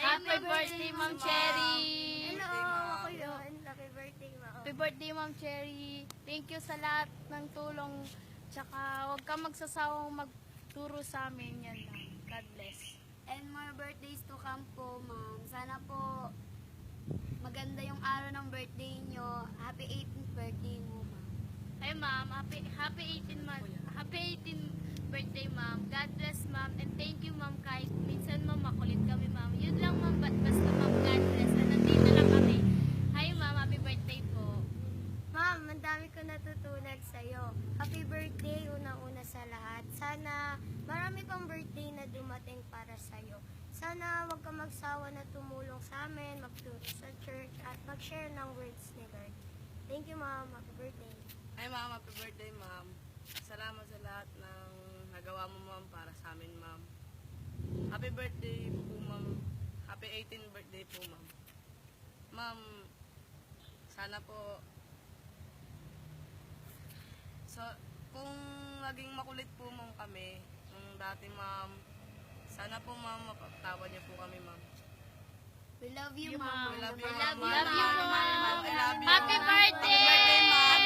Happy birthday, Ma'am Cherry! Hello, ako yun. Happy birthday, Ma'am. Happy birthday, Ma'am Cherry! Thank you sa lahat ng tulong. Tsaka huwag ka magsasawang magturo sa amin. Yan lang. God bless. And more birthdays to come po, Ma'am. Sana po maganda yung araw ng birthday nyo. Happy 18th birthday mo, Ma'am. Hi, Ma'am. Happy 18th birthday, Ma'am. God bless, Ma'am. And thank you, Ma'am. Kahit minsan, Ma'am, makulit kami, Ma'am. Yun lang, Ma'am. Basta, Ma'am, God bless. And nandito lang kami. Hi, Ma'am. Happy birthday po. Ma'am, ang dami ko natutunan sa'yo. Happy birthday, unang-una sa lahat. Sana marami pang birthday na dumating para sa'yo. Sana wag ka magsawa na tumulong sa amin, magturo sa church, at mag-share ng words ni Lord. Thank you, Ma'am. Happy birthday. Ay ma'am, happy birthday ma'am. Salamat sa lahat ng nagawa mo ma'am para sa amin ma'am. Happy birthday po ma'am. Happy 18th birthday po ma'am. Ma'am, sana po kung naging makulit po ma'am kami nung dati ma'am, sana po ma'am mapagtawa niyo po kami ma'am. We love you, You, Ma'am. Ma'am. We love you Love ma'am. you, Ma'am. I love you. Happy birthday! Happy birthday ma'am.